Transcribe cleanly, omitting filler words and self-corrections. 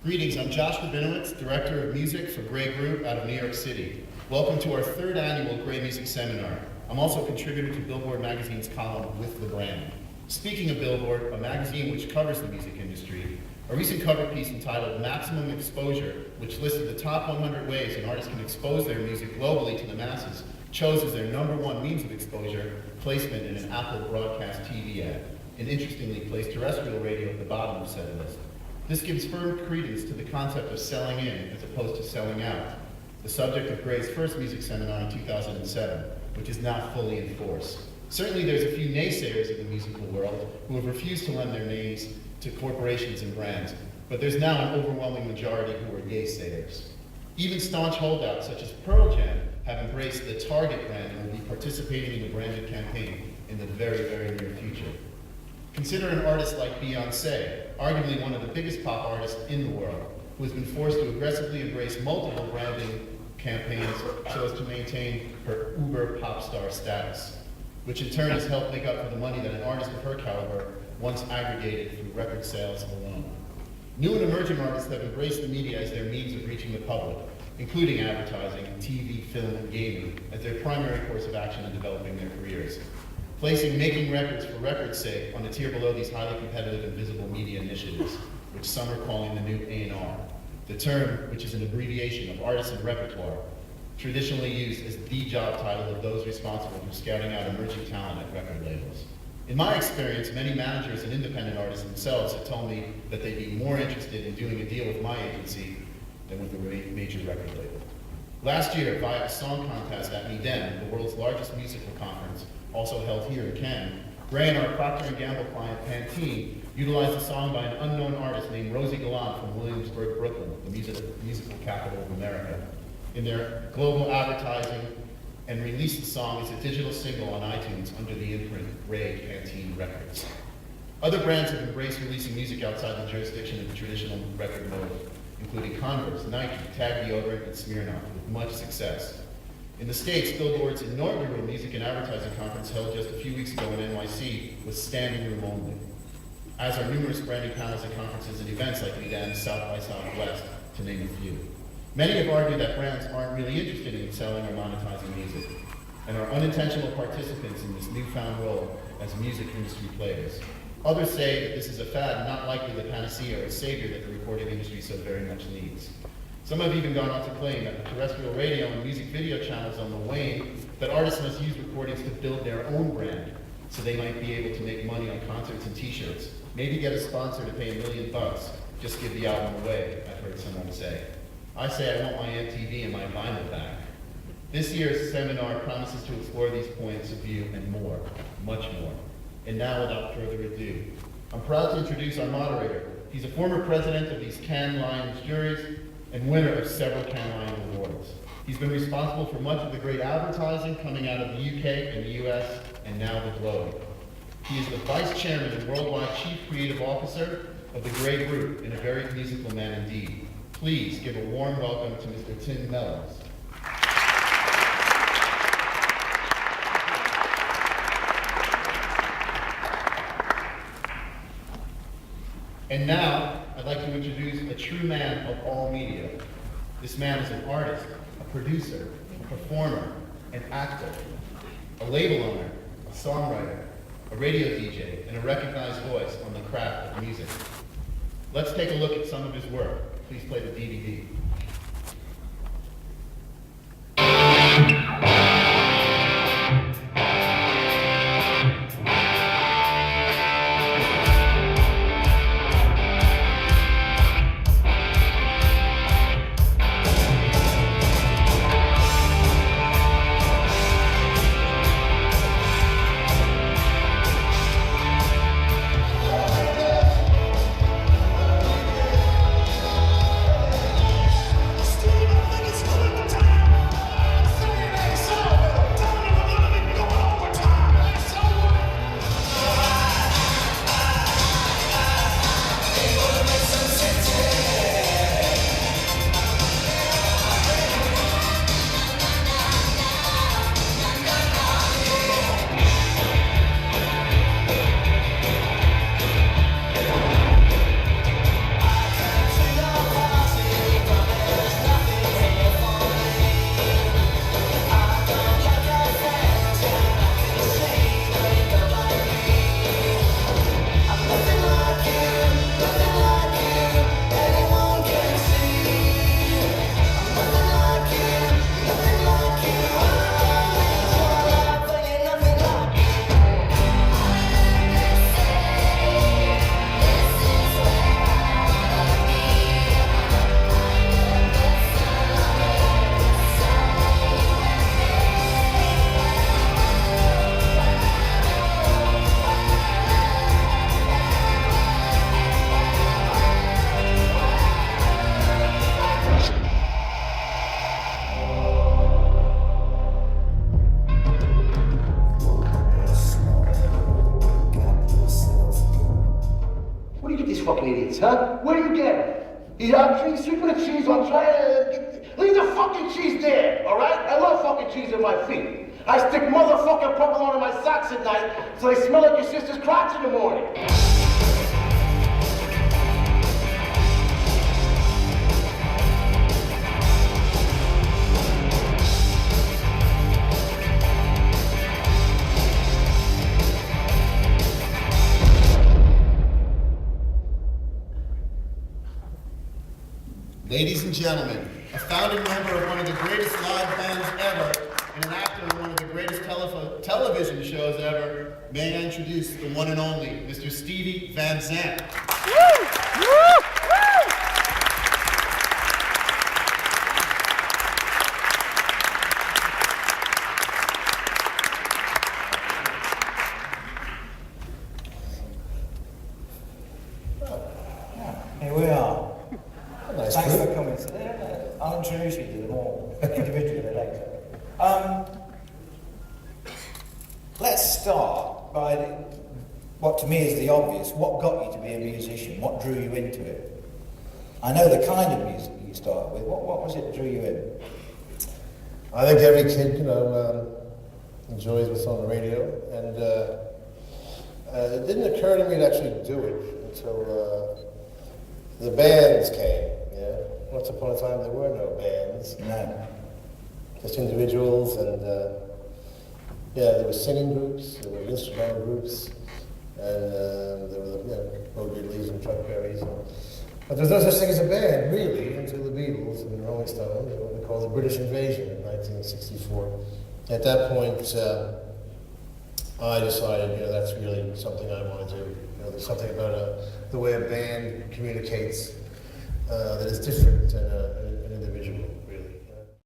Greetings, I'm Josh Rabinowitz, Director of Music for Gray Group out of New York City. Welcome to our third annual Gray Music Seminar. I'm also a contributor to Billboard Magazine's column, With the Brand. Speaking of Billboard, a magazine which covers the music industry, a recent cover piece entitled Maximum Exposure, which listed the top 100 ways an artist can expose their music globally to the masses, chose as their #1 means of exposure placement in an Apple broadcast TV ad, and interestingly placed terrestrial radio at the bottom of said list. This gives firm credence to the concept of selling in as opposed to selling out, the subject of Gray's first music seminar in 2007, which is now fully in force. Certainly there's a few naysayers in the musical world who have refused to lend their names to corporations and brands, but there's now an overwhelming majority who are naysayers. Even staunch holdouts such as Pearl Jam have embraced the Target brand and will be participating in the branded campaign in the very, very near future. Consider an artist like Beyoncé, arguably one of the biggest pop artists in the world, who has been forced to aggressively embrace multiple branding campaigns so as to maintain her uber pop star status, which in turn has helped make up for the money that an artist of her caliber once aggregated through record sales alone. New and emerging artists have embraced the media as their means of reaching the public, including advertising, TV, film, and gaming as their primary course of action in developing their careers, placing making records for record's sake on the tier below these highly competitive and visible media initiatives, which some are calling the new A&R, the term which is an abbreviation of artist and repertoire, traditionally used as the job title of those responsible for scouting out emerging talent at record labels. In my experience, many managers and independent artists themselves have told me that they'd be more interested in doing a deal with my agency than with a major record label. Last year, via a song contest at MIDEM, the world's largest musical conference, also held here in Cannes, Gray and our Procter & Gamble client, Pantene, utilized a song by an unknown artist named Rosie Gallant from Williamsburg, Brooklyn, the musical capital of America, in their global advertising, and released the song as a digital single on iTunes under the imprint Gray Pantene Records. Other brands have embraced releasing music outside the jurisdiction of the traditional record mode, including Converse, Nike, Tag Deodorant, and Smirnoff, with much success. In the States, Billboard's inaugural music and advertising conference held just a few weeks ago in NYC was standing room only, as are numerous branding panels at conferences and events like MIDEM, South by Southwest, to name a few. Many have argued that brands aren't really interested in selling or monetizing music, and are unintentional participants in this newfound role as music industry players. Others say that this is a fad and not likely the panacea or savior that the recording industry so very much needs. Some have even gone on to claim that with terrestrial radio and music video channels on the wane, that artists must use recordings to build their own brand, so they might be able to make money on concerts and t-shirts, maybe get a sponsor to pay $1 million, just give the album away, I've heard someone say. I say I want my MTV and my vinyl back. This year's seminar promises to explore these points of view and more, much more. And now, without further ado, I'm proud to introduce our moderator. He's a former president of these Cannes Lions juries and winner of several Cannes Lions awards. He's been responsible for much of the great advertising coming out of the UK and the US, and now the globe. He is the vice chairman and worldwide chief creative officer of the Gray Group, and a very musical man indeed. Please give a warm welcome to Mr. Tim Mellows. And now, I'd like to introduce a true man of all media. This man is an artist, a producer, a performer, an actor, a label owner, a songwriter, a radio DJ, and a recognized voice on the craft of music. Let's take a look at some of his work. Please play the DVD. cheese, huh? Where do you get them? You sweep with the cheese on leave the fucking cheese there, alright? I love fucking cheese in my feet. I stick motherfucking provolone in my socks at night so they smell like your sister's crotch in the morning. Ladies and gentlemen, a founding member of one of the greatest live bands ever and an actor in one of the greatest television shows ever, may I introduce the one and only Mr. Steven Van Zandt. Here we are. Nice. Thanks for coming. I'll introduce you to them all individually later. Let's start by what to me is the obvious. What got you to be a musician? What drew you into it? I know the kind of music you started with. What was it that drew you in? I think every kid, enjoys what's on the radio, and it didn't occur to me to actually do it until the bands came. Yeah, once upon a time there were no bands. No. Just individuals, and there were singing groups, there were instrumental groups, and there were Bo Diddleys and Chuck Berrys. But there's no such thing as a band, really, until the Beatles and the Rolling Stones, what they call the British Invasion in 1964. At that point, I decided, that's really something I want to do. There's something about the way a band communicates that is different, and